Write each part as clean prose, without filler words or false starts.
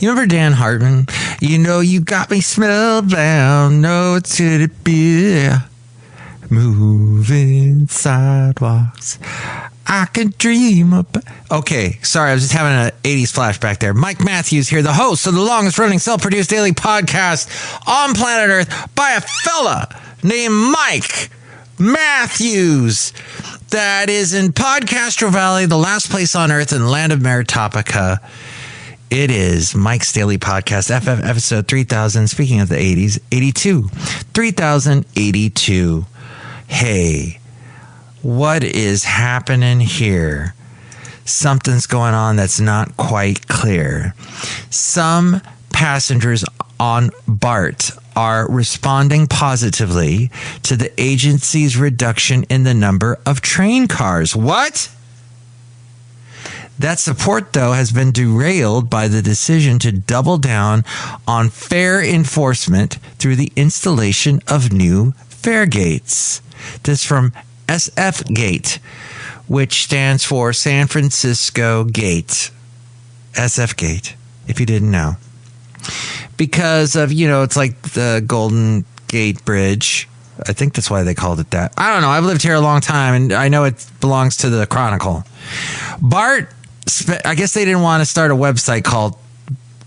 You remember Dan Hartman? You know, you got me spellbound. No, it's to be moving sidewalks. I can dream about... Okay, sorry, I was just having an 80s flashback there. Mike Matthews here, the host of the longest-running self-produced daily podcast on planet Earth by a fella named Mike Matthews. That is in PodCastro Valley, the last place on Earth in the land of Meritopica. It is Mike's Daily Podcast, FF episode 3000. Speaking of the 80s, 82. 3082. Hey, what is happening here? Something's going on that's not quite clear. Some passengers on BART are responding positively to the agency's reduction in the number of train cars. What? That support, though, has been derailed by the decision to double down on fare enforcement through the installation of new fare gates. This from SF Gate, which stands for San Francisco Gate. SF Gate, if you didn't know. Because of, you know, it's like the Golden Gate Bridge. I think that's why they called it that. I don't know. I've lived here a long time, and I know it belongs to the Chronicle. BART, I guess they didn't want to start a website called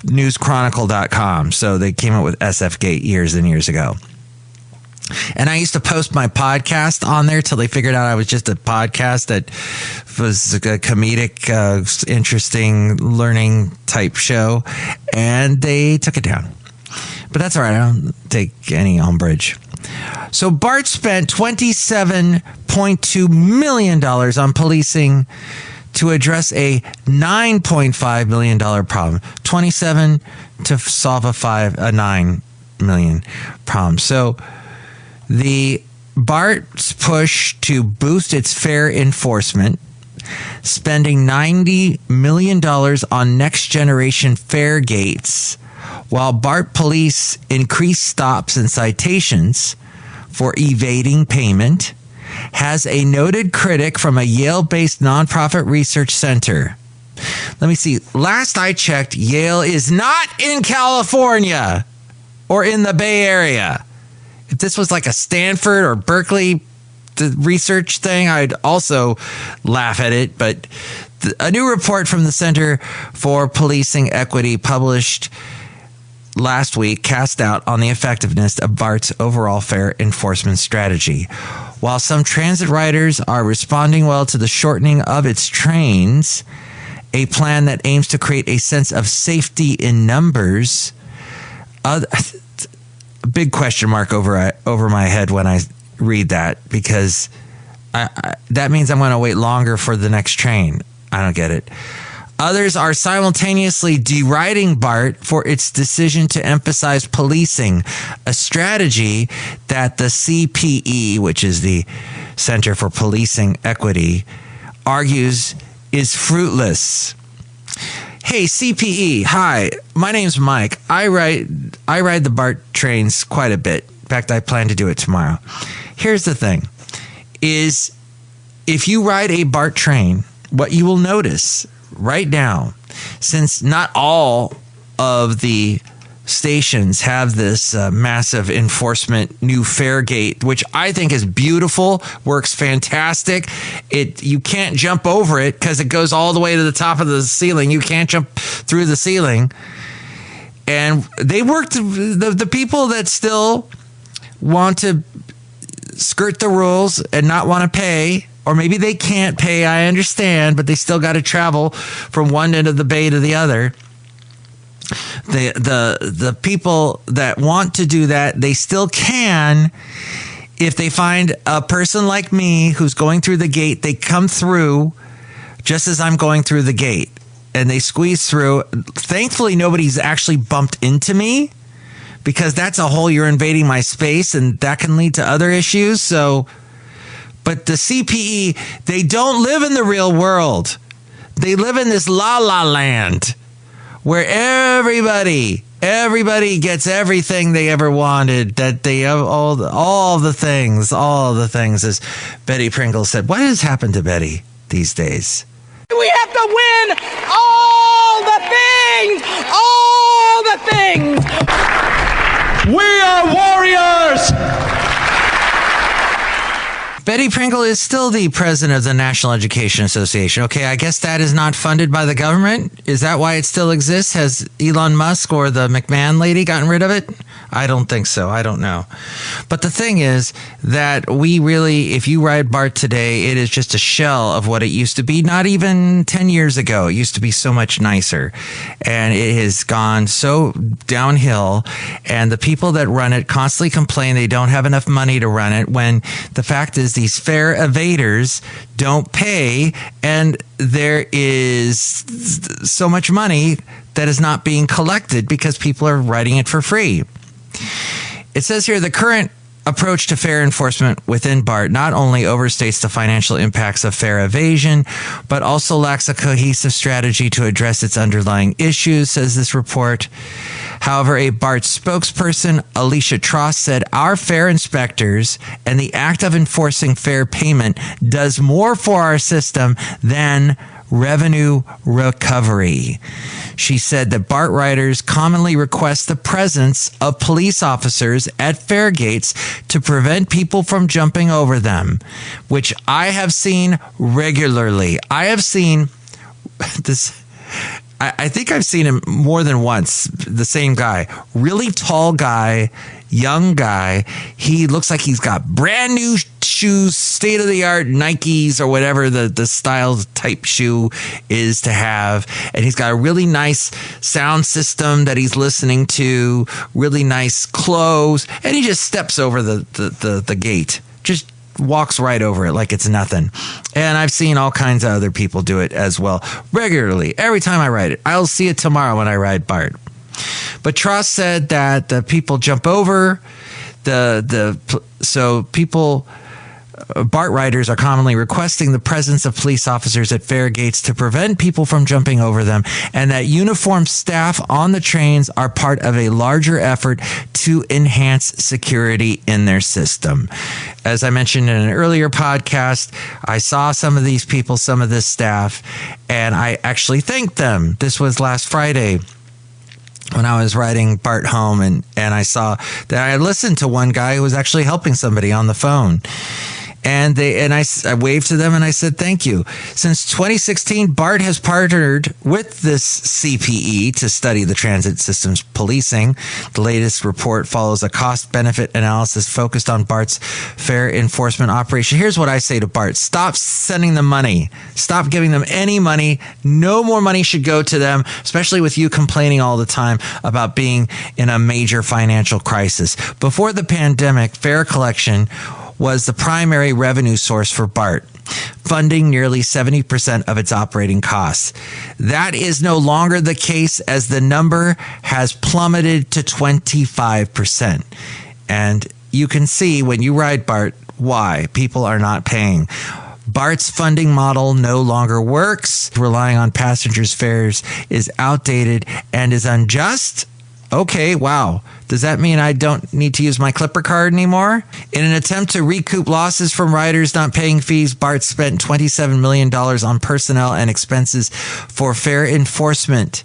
newschronicle.com, so they came up with SF Gate years and years ago. And I used to post my podcast on there till they figured out I was just a podcast that was a comedic, interesting, learning type show. And they took it down. But that's all right. I don't take any umbrage. So BART spent $27.2 million on policing to address a $9.5 million problem. 27 to solve a $9 million problem. So the BART's push to boost its fare enforcement, spending $90 million on next-generation fare gates, while BART police increase stops and citations for evading payment, has a noted critic from a Yale-based nonprofit research center. Let me see. Last I checked, Yale is not in California or in the Bay Area. If this was like a Stanford or Berkeley research thing, I'd also laugh at it. But a new report from the Center for Policing Equity published last week cast doubt on the effectiveness of BART's overall fare enforcement strategy. While some transit riders are responding well to the shortening of its trains, a plan that aims to create a sense of safety in numbers, big question mark over my head when I read that, because that means I'm going to wait longer for the next train. I don't get it. Others are simultaneously deriding BART for its decision to emphasize policing, a strategy that the CPE, which is the Center for Policing Equity, argues is fruitless. Hey, CPE. Hi, my name's Mike. I ride the BART trains quite a bit. In fact, I plan to do it tomorrow. Here's the thing, is if you ride a BART train, what you will notice right now, since not all of the stations have this massive enforcement new fare gate, which I think is beautiful, works fantastic. You can't jump over it because it goes all the way to the top of the ceiling. You can't jump through the ceiling. And they worked, the people that still want to skirt the rules and not want to pay, or maybe they can't pay, I understand, but they still got to travel from one end of the bay to the other. The people that want to do that, they still can. If they find a person like me who's going through the gate, they come through just as I'm going through the gate, and they squeeze through. Thankfully, nobody's actually bumped into me, because that's a whole, you're invading my space, and that can lead to other issues. So, but the CPE, they don't live in the real world. They live in this la-la land where everybody gets everything they ever wanted, that they have all the things, as Betty Pringle said. What has happened to Betty these days? We have to win all the things, all Betty Pringle is still the president of the National Education Association. Okay, I guess that is not funded by the government. Is that why it still exists? Has Elon Musk or the McMahon lady gotten rid of it? I don't think so. I don't know. But the thing is that we really, if you ride BART today, it is just a shell of what it used to be. Not even 10 years ago. It used to be so much nicer. And it has gone so downhill. And the people that run it constantly complain they don't have enough money to run it, when the fact is these fare evaders don't pay, and there is so much money that is not being collected because people are riding it for free. It says here the current approach to fare enforcement within BART not only overstates the financial impacts of fare evasion, but also lacks a cohesive strategy to address its underlying issues, says this report. However, a BART spokesperson, Alicia Tross, said our fare inspectors and the act of enforcing fare payment does more for our system than revenue recovery. She said that BART riders commonly request the presence of police officers at fare gates to prevent people from jumping over them, which I have seen regularly. I have seen this. I think I've seen him more than once. The same guy, really tall guy, young guy. He looks like he's got brand new shoes, state of the art Nikes or whatever the style type shoe is to have. And he's got a really nice sound system that he's listening to, really nice clothes. And he just steps over the gate. Just walks right over it like it's nothing. And I've seen all kinds of other people do it as well regularly. Every time I ride it, I'll see it tomorrow when I ride BART. But Tross said that the people jump over BART riders are commonly requesting the presence of police officers at fare gates to prevent people from jumping over them, and that uniformed staff on the trains are part of a larger effort to enhance security in their system. As I mentioned in an earlier podcast, I saw some of these people, some of this staff, and I actually thanked them. This was last Friday when I was riding BART home, and I saw that I had listened to one guy who was actually helping somebody on the phone. And I waved to them and I said, thank you. Since 2016, BART has partnered with this CPE to study the transit system's policing. The latest report follows a cost-benefit analysis focused on BART's fare enforcement operation. Here's what I say to BART. Stop sending them money. Stop giving them any money. No more money should go to them, especially with you complaining all the time about being in a major financial crisis. Before the pandemic, fare collection was the primary revenue source for BART, funding nearly 70% of its operating costs. That is no longer the case, as the number has plummeted to 25%. And you can see when you ride BART why people are not paying. BART's funding model no longer works. Relying on passengers' fares is outdated and is unjust. Okay, wow. Does that mean I don't need to use my Clipper card anymore? In an attempt to recoup losses from riders not paying fees, BART spent $27 million on personnel and expenses for fare enforcement.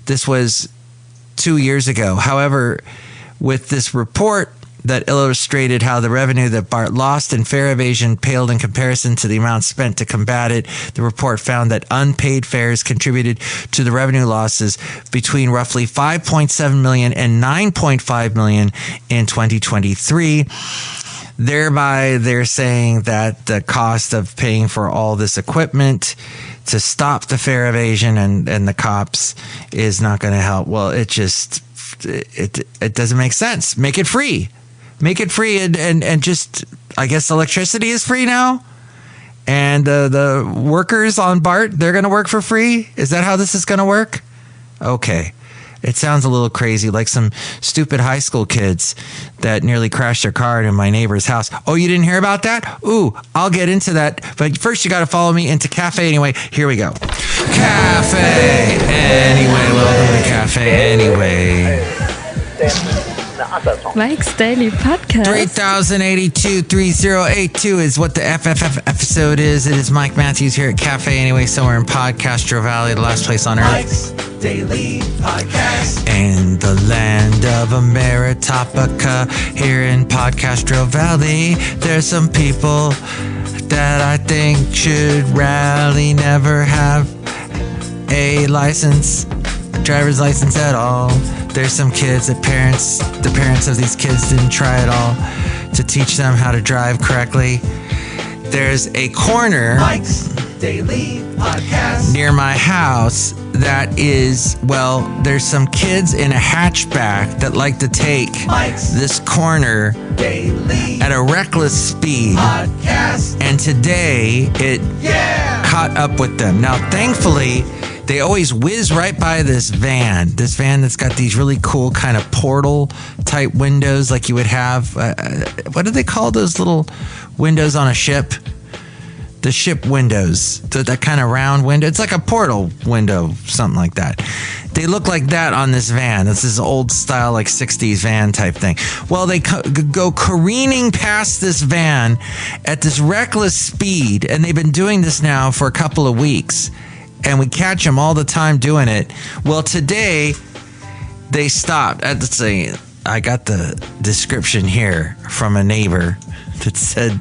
This was 2 years ago. However, with this report that illustrated how the revenue that BART lost in fare evasion paled in comparison to the amount spent to combat it, the report found that unpaid fares contributed to the revenue losses between roughly $5.7 million and $9.5 million in 2023. Thereby, they're saying that the cost of paying for all this equipment to stop the fare evasion and the cops is not going to help. Well, it doesn't make sense. Make it free. Make it free and just, I guess electricity is free now. And the workers on BART, they're going to work for free. Is that how this is going to work? Okay. It sounds a little crazy, like some stupid high school kids that nearly crashed their car in my neighbor's house. Oh, you didn't hear about that? Ooh, I'll get into that. But first, you got to follow me into Café Anyway. Here we go. Café Anyway. Welcome to Café Anyway. Mike's Daily Podcast. 3082-3082 is what the FFF episode is. It is Mike Matthews here at Café Anyway, somewhere in Podcastro Valley, the last place on earth. Mike's Daily Podcast. In the land of America. Topica here in Podcastro Valley. There's some people that I think should rally, never have a driver's license at all. There's some kids that the parents of these kids didn't try at all to teach them how to drive correctly. There's a corner Mike's Daily Podcast near my house that is, well, there's some kids in a hatchback that like to take Mike's this corner Daily at a reckless speed. Podcast. And today it caught up with them. Now, thankfully, they always whiz right by this van that's got these really cool kind of portal type windows like you would have. What do they call those little windows on a ship? The ship windows, that kind of round window. It's like a portal window, something like that. They look like that on this van. This is old style, like 60s van type thing. Well, they go careening past this van at this reckless speed, and they've been doing this now for a couple of weeks. And we catch them all the time doing it. Well, today they stopped. Let's see, I got the description here from a neighbor that said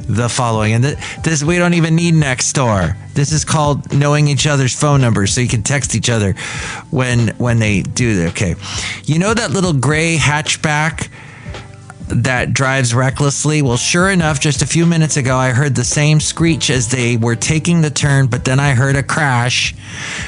the following. And this, we don't even need next door. This is called knowing each other's phone numbers, so you can text each other when they do that. Okay, you know that little gray hatchback that drives recklessly? Well, sure enough, just a few minutes ago, I heard the same screech as they were taking the turn, but then I heard a crash.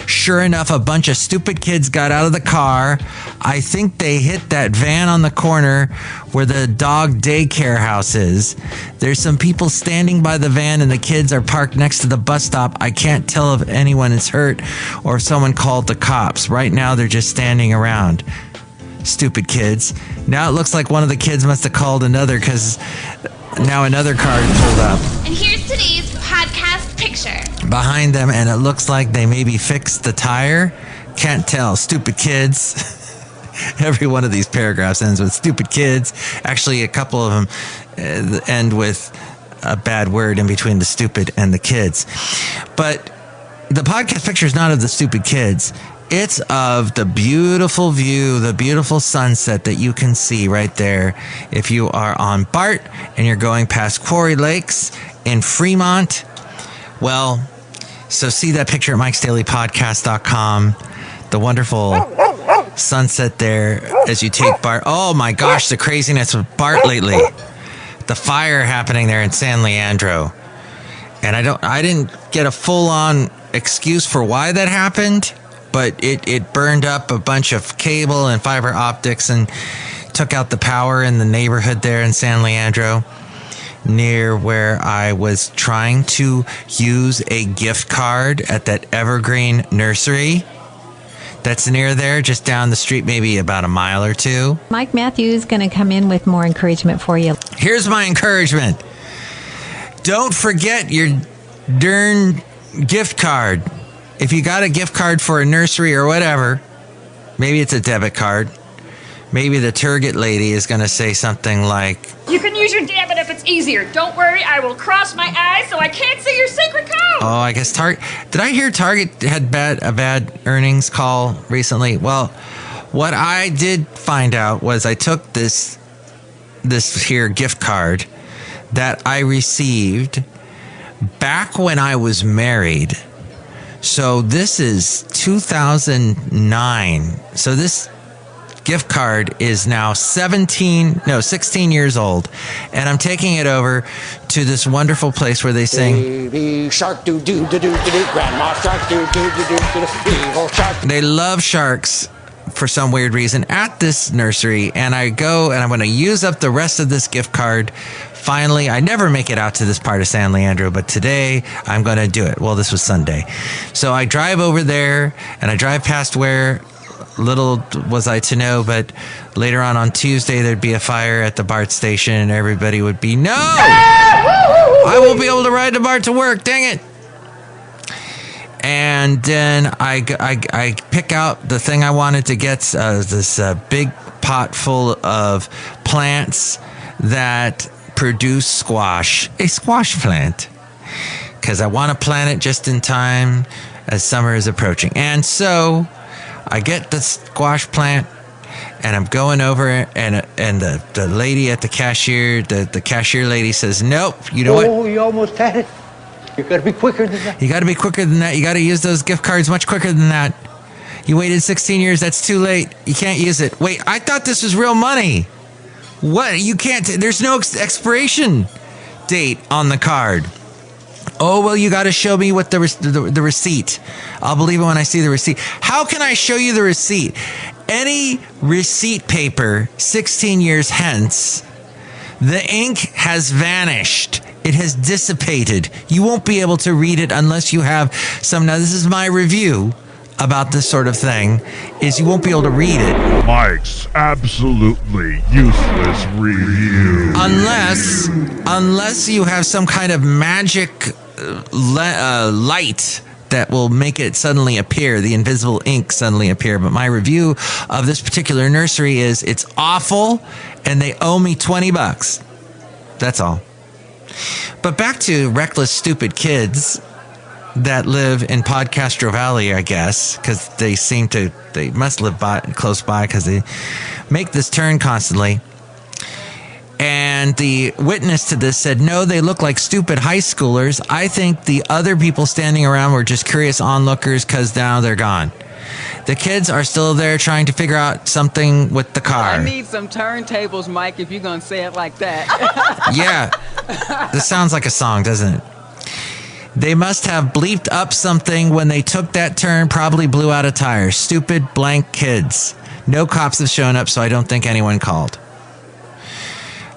Sure enough, a bunch of stupid kids got out of the car. I think they hit that van on the corner where the dog daycare house is. There's some people standing by the van, and the kids are parked next to the bus stop. I can't tell if anyone is hurt or if someone called the cops. Right now, they're just standing around. Stupid kids. Now it looks like one of the kids must have called another, because now another car pulled up. And here's today's podcast picture. Behind them, and it looks like they maybe fixed the tire. Can't tell. Stupid kids. Every one of these paragraphs ends with stupid kids. Actually, a couple of them end with a bad word in between the stupid and the kids. But the podcast picture is not of the stupid kids. It's of the beautiful view, the beautiful sunset that you can see right there if you are on BART and you're going past Quarry Lakes in Fremont. Well, so see that picture at mikesdailypodcast.com. The wonderful sunset there as you take BART. Oh my gosh, the craziness with BART lately. The fire happening there in San Leandro. And I didn't get a full-on excuse for why that happened. But it burned up a bunch of cable and fiber optics and took out the power in the neighborhood there in San Leandro, near where I was trying to use a gift card at that evergreen nursery that's near there, just down the street, maybe about a mile or two. Mike Matthews is going to come in with more encouragement for you. Here's my encouragement. Don't forget your darn gift card. If you got a gift card for a nursery or whatever, maybe it's a debit card. Maybe the Target lady is going to say something like, "You can use your debit if it's easier. Don't worry, I will cross my eyes so I can't see your secret code." Oh, I guess Target. Did I hear Target had a bad earnings call recently? Well, what I did find out was I took this here gift card that I received back when I was married. So this is 2009. So this gift card is now 16 years old. And I'm taking it over to this wonderful place where they sing Baby shark do do do do do, grandma shark do do do do do, evil shark. They love sharks for some weird reason at this nursery. And I go and I'm going to use up the rest of this gift card. Finally, I never make it out to this part of San Leandro, but today I'm going to do it. Well, this was Sunday. So I drive over there, and I drive past where, little was I to know, but later on Tuesday, there'd be a fire at the BART station, and everybody would be, "No! I won't be able to ride the BART to work, dang it!" And then I pick out the thing I wanted to get, this big pot full of plants that produce squash, a squash plant, because I want to plant it just in time as summer is approaching. And so I get the squash plant And I'm going over, and the lady at the cashier, the cashier lady says, nope, you know what? Oh, you almost had it. You got to be quicker than that. You got to be quicker than that. You got to use those gift cards much quicker than that. You waited 16 years. That's too late. You can't use it. Wait, I thought this was real money. What? You can't. There's no expiration date on the card. Oh, well, you got to show me what the receipt. I'll believe it when I see the receipt. How can I show you the receipt? Any receipt paper 16 years hence, the ink has vanished. It has dissipated. You won't be able to read it unless you have some. Now, this is my review about this sort of thing, is you won't be able to read it. Mike's absolutely useless review. Unless you have some kind of magic light that will make it suddenly appear, the invisible ink suddenly appear. But my review of this particular nursery is it's awful, and they owe me $20. That's all. But back to reckless, stupid kids that live in PodCastro Valley, I guess, because they must live close by because they make this turn constantly. And the witness to this said, no, they look like stupid high schoolers. I think the other people standing around were just curious onlookers because now they're gone. The kids are still there trying to figure out something with the car. I need some turntables, Mike, if you're going to say it like that. Yeah. This sounds like a song, doesn't it? They must have bleeped up something when they took that turn, probably blew out a tire. Stupid blank kids. No cops have shown up, so I don't think anyone called.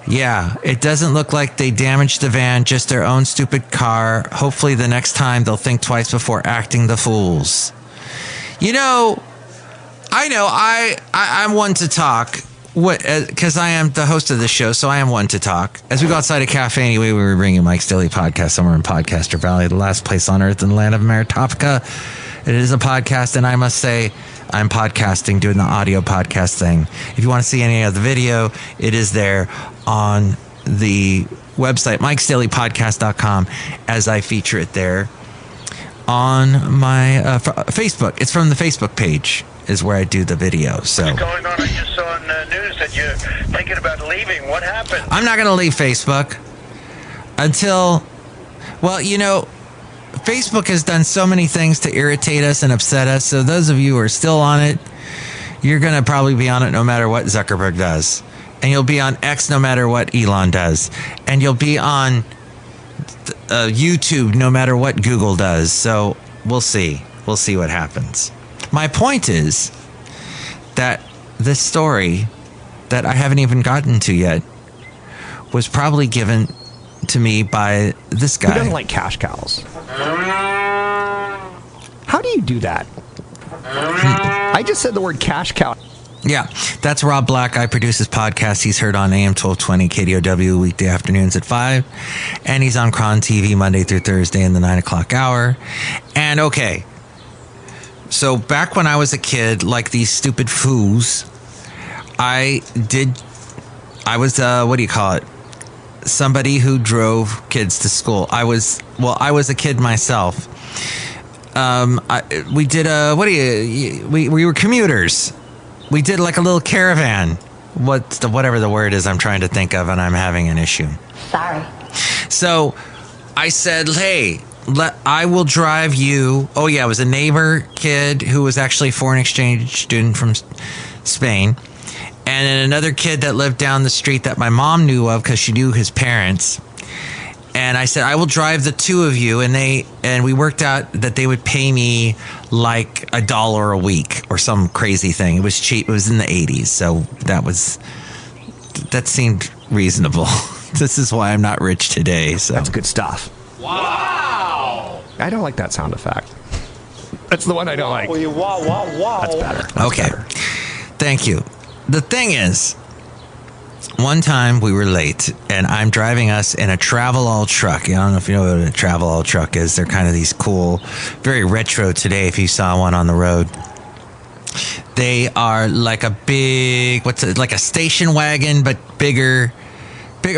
Yeah, it doesn't look like they damaged the van, just their own stupid car. Hopefully the next time they'll think twice before acting the fools. You know, I'm one to talk, because I am the host of this show, so I am one to talk. As we go outside a Café Anyway, we were bringing Mike's Daily Podcast somewhere in Podcaster Valley, the last place on earth in the land of Meritoptica. It is a podcast, and I must say, I'm podcasting, doing the audio podcast thing. If you want to see any of the video, it is there on the website, mikesdailypodcast.com, as I feature it there on my Facebook. It's from the Facebook page is where I do the video. So what's going on? I just saw on the news that you're thinking about leaving. What happened? I'm not going to leave Facebook until, well, you know, Facebook has done so many things to irritate us and upset us. So those of you who are still on it, you're going to probably be on it no matter what Zuckerberg does. And you'll be on X no matter what Elon does. And you'll be on YouTube no matter what Google does. So we'll see. We'll see what happens. My point is that this story that I haven't even gotten to yet was probably given to me by this guy. Who doesn't like cash cows? How do you do that? I just said the word cash cow. Yeah, that's Rob Black. I produce his podcast. He's heard on AM 1220 KDOW weekday afternoons at 5. And he's on Cron TV Monday through Thursday in the 9 o'clock hour. And okay, so back when I was a kid, like these stupid fools, I was, what do you call it? Somebody who drove kids to school. I was a kid myself. We were commuters. We did like a little caravan. Whatever the word is I'm trying to think of, and I'm having an issue. Sorry. So I said, hey, I will drive you. Oh yeah, it was a neighbor kid who was actually a foreign exchange student from Spain. And then another kid that lived down the street that my mom knew of because she knew his parents. And I said, I will drive the two of you. And we worked out that they would pay me like $1 a week or some crazy thing. It was cheap. It was in the 80s. So that seemed reasonable. This is why I'm not rich today. So that's good stuff. Wow. I don't like that sound effect. That's the one I don't like. Wow. That's better. That's better. Thank you. The thing is, one time we were late, and I'm driving us in a Travelall truck. I don't know if you know what a Travelall truck is. They're kind of these cool, very retro today if you saw one on the road. They are like a big, like a station wagon, but bigger,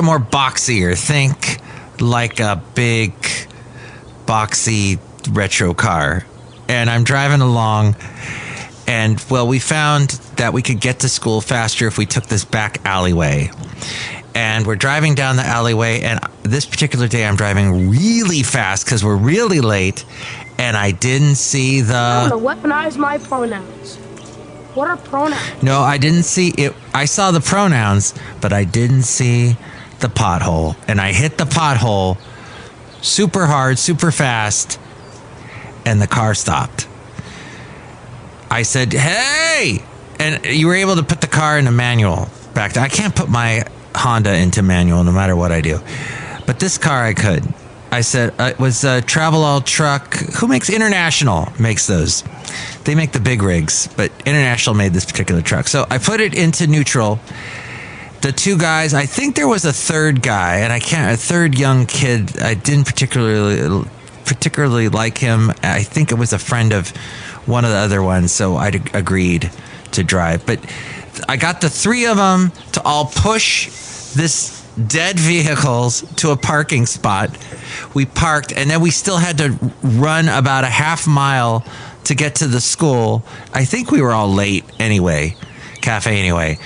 more boxier. Think like a big, boxy retro car. And I'm driving along, and, well, we found that we could get to school faster if we took this back alleyway. And we're driving down the alleyway, and this particular day I'm driving really fast because we're really late, and I didn't see the... I don't want to weaponize my pronouns. What are pronouns? No, I didn't see it. I saw the pronouns, but I didn't see the pothole. And I hit the pothole super hard, super fast, and the car stopped. I said, hey! And you were able to put the car into manual back there. I can't put my Honda into manual no matter what I do. But this car I could. I said, it was a Travel All truck. Who makes International? Makes those. They make the big rigs, but International made this particular truck. So I put it into neutral. The two guys, I think there was a third guy, and a third young kid. I didn't particularly like him. I think it was a friend of one of the other ones, so I agreed to drive. But I got the three of them to all push this dead vehicles to a parking spot. We parked, and then we still had to run about a half mile to get to the school. I think we were all late anyway, Café Anyway.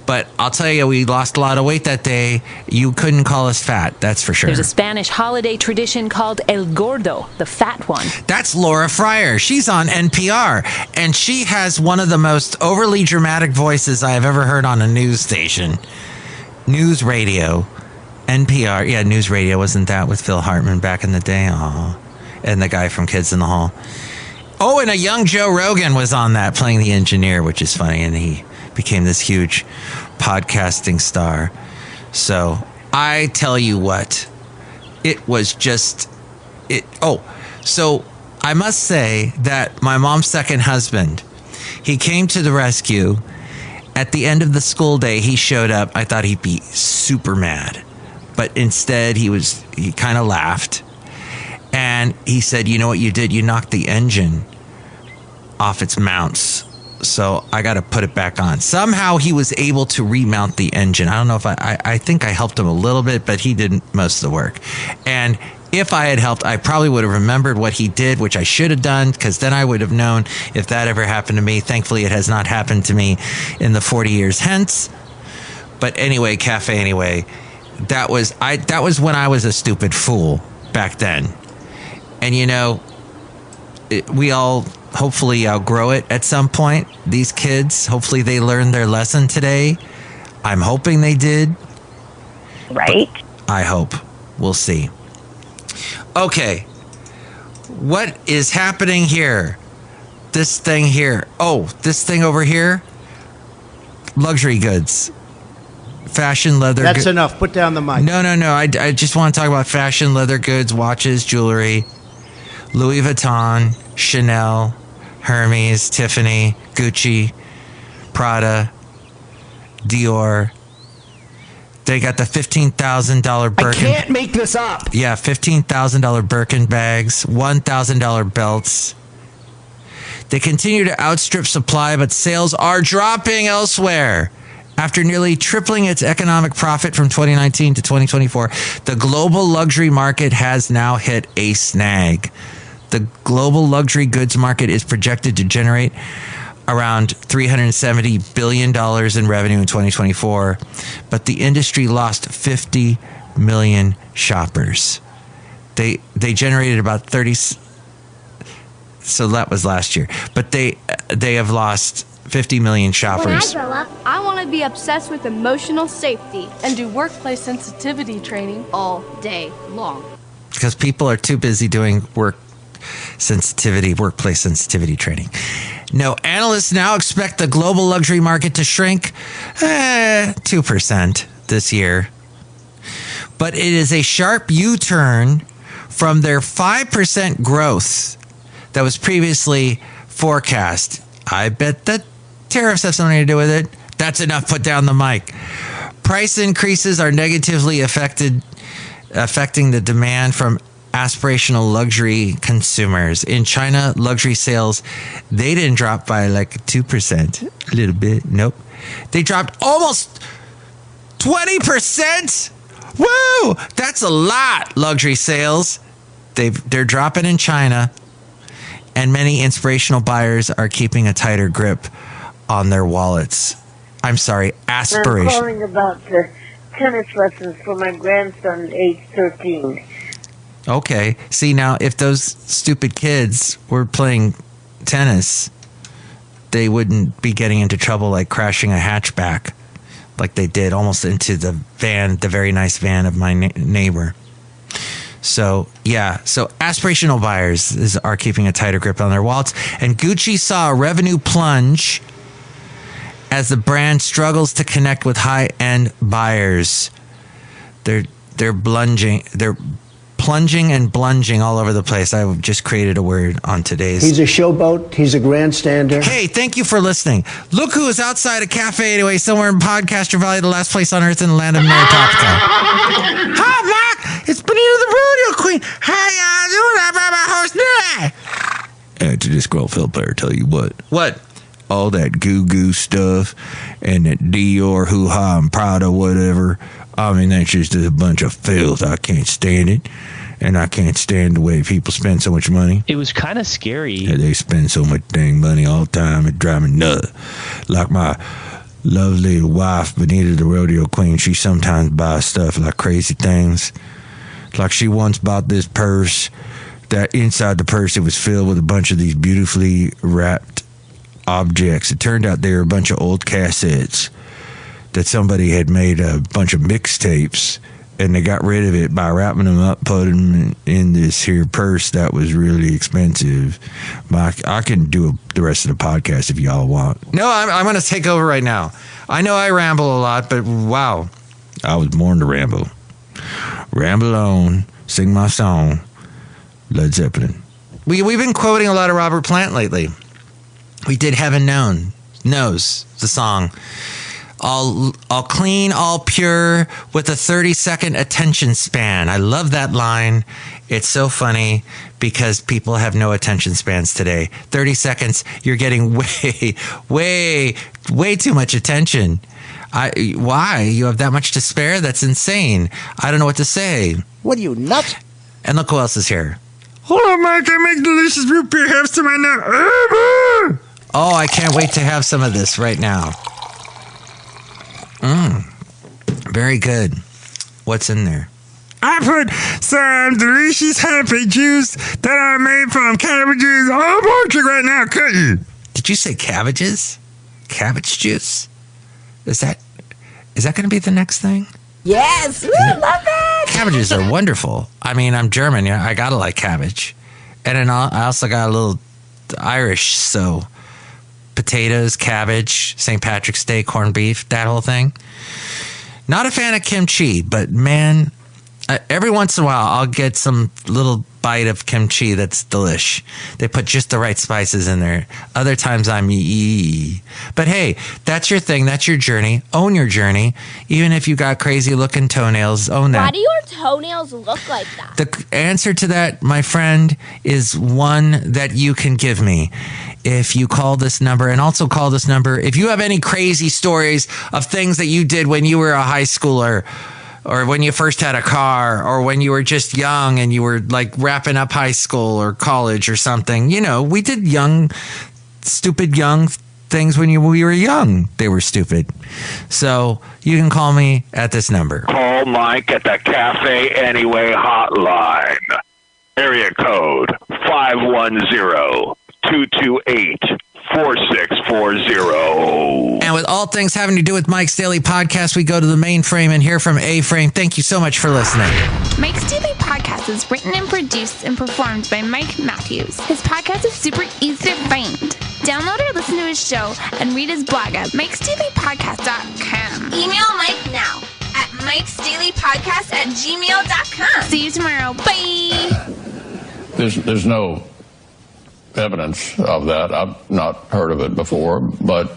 But I'll tell you, we lost a lot of weight that day. You couldn't call us fat, that's for sure. There's a Spanish holiday tradition called El Gordo, the fat one. That's Laura Fryer. She's on NPR, and she has one of the most overly dramatic voices I have ever heard on a news station. News radio. NPR. Yeah, news radio. Wasn't that with Phil Hartman back in the day? Aw. And the guy from Kids in the Hall. Oh, and a young Joe Rogan was on that playing the engineer, which is funny, and he became this huge podcasting star. So I tell you what, it was just it. Oh, so I must say that my mom's second husband, he came to the rescue. At the end of the school day, he showed up. I thought he'd be super mad, but instead he kind of laughed, and he said, "You know what you did? You knocked the engine off its mounts. So I got to put it back on." Somehow he was able to remount the engine. I don't know if I think I helped him a little bit, but he did most of the work. And if I had helped, I probably would have remembered what he did, which I should have done, because then I would have known if that ever happened to me. Thankfully, it has not happened to me in the 40 years hence. But anyway, Café Anyway, that was when I was a stupid fool back then. And you know, we all hopefully outgrow it at some point. These kids, hopefully they learned their lesson today. I'm hoping they did. Right. I hope. We'll see. Okay. What is happening here? This thing here. Oh, this thing over here. Luxury goods. Fashion, leather. That's enough. Put down the mic. No. I just want to talk about fashion, leather goods, watches, jewelry. Louis Vuitton, Chanel, Hermes, Tiffany, Gucci, Prada, Dior. They got the $15,000 Birkin. I can't make this up. Yeah, $15,000 Birkin bags, $1,000 belts. They continue to outstrip supply, but sales are dropping elsewhere. After nearly tripling its economic profit from 2019 to 2024, the global luxury market has now hit a snag. The global luxury goods market is projected to generate around $370 billion in revenue in 2024, but the industry lost 50 million shoppers. They generated about 30, so that was last year, but they have lost 50 million shoppers. When I grow up, I want to be obsessed with emotional safety and do workplace sensitivity training all day long. Because people are too busy doing workplace sensitivity training. No, analysts now expect the global luxury market to shrink 2% this year. But it is a sharp U-turn from their 5% growth that was previously forecast. I bet the tariffs have something to do with it. That's enough. Put down the mic. Price increases are negatively affecting the demand from aspirational luxury consumers. In China, luxury sales, they didn't drop by like 2%. A little bit. Nope. They dropped almost 20%. Woo! That's a lot, luxury sales. They're dropping in China, and many inspirational buyers are keeping a tighter grip on their wallets. I'm sorry, aspiration. I'm calling about the tennis lessons for my grandson, age 13. Okay. See, now, if those stupid kids were playing tennis, they wouldn't be getting into trouble like crashing a hatchback like they did almost into the van, the very nice van of my neighbor. So, yeah. So, aspirational buyers are keeping a tighter grip on their wallets. And Gucci saw a revenue plunge as the brand struggles to connect with high-end buyers. They're plunging and blunging all over the place. I just created a word on today's. He's a showboat. He's a grandstander. Hey, thank you for listening. Look who is outside a Café Anyway, somewhere in Podcaster Valley, the last place on earth in the land of Meritoptica. Hi, Mark. It's Benita the Rodeo Queen. How y'all doing? I'm my host today. And to Disgruntled Fiddle Player, tell you what. What? All that goo-goo stuff and that Dior, hoo-ha, and Prada, whatever. I mean, that's just a bunch of filth. I can't stand it. And I can't stand the way people spend so much money. It was kind of scary. Yeah, they spend so much dang money all the time. It drives me nuts. Like my lovely wife, Benita the Rodeo Queen, she sometimes buys stuff like crazy things. Like she once bought this purse that inside the purse it was filled with a bunch of these beautifully wrapped objects. It turned out they were a bunch of old cassettes that somebody had made a bunch of mixtapes, and they got rid of it by wrapping them up, putting them in this here purse that was really expensive. I can do the rest of the podcast if y'all want. No, I'm going to take over right now. I know I ramble a lot, but wow, I was born to ramble. Ramble on, sing my song, Led Zeppelin. We've been quoting a lot of Robert Plant lately. We did Heaven Knows, the song. All clean, all pure, with a 30-second attention span. I love that line. It's so funny because people have no attention spans today. 30 seconds, you're getting way too much attention. Why? You have that much to spare? That's insane. I don't know what to say. What are you, nuts? And look who else is here. Hold on, Mike. I make delicious root beer. Have some right now. Oh, I can't wait to have some of this right now. Very good. What's in there? I put some delicious happy juice that I made from cabbages. I'm watching right now. Cut you. Did you say cabbages? Cabbage juice? Is that going to be the next thing? Yes, I love it. Cabbages are wonderful. I mean, I'm German. Yeah, I gotta like cabbage, and then I also got a little Irish. So potatoes, cabbage, St. Patrick's Day, corned beef, that whole thing. Not a fan of kimchi, but man, every once in a while I'll get some little bite of kimchi that's delish. They put just the right spices in there. Other times I'm But hey, that's your thing. That's your journey. Own your journey. Even if you got crazy looking toenails, own that. Why do your toenails look like that? The answer to that, my friend, is one that you can give me. If you call this number, and also call this number if you have any crazy stories of things that you did when you were a high schooler, or when you first had a car, or when you were just young and you were like wrapping up high school or college or something. You know, we did stupid young things when we were young. They were stupid. So you can call me at this number. Call Mike at the Café Anyway hotline. Area code 510-228-4640. And with all things having to do with Mike's Daily Podcast, we go to the mainframe and hear from A-Frame. Thank you so much for listening. Mike's Daily Podcast is written and produced and performed by Mike Matthews. His podcast is super easy to find. Download or listen to his show and read his blog at mikesdailypodcast.com. Email Mike now at mikesdailypodcast@gmail.com. See you tomorrow. Bye. There's no evidence of that. I've not heard of it before, but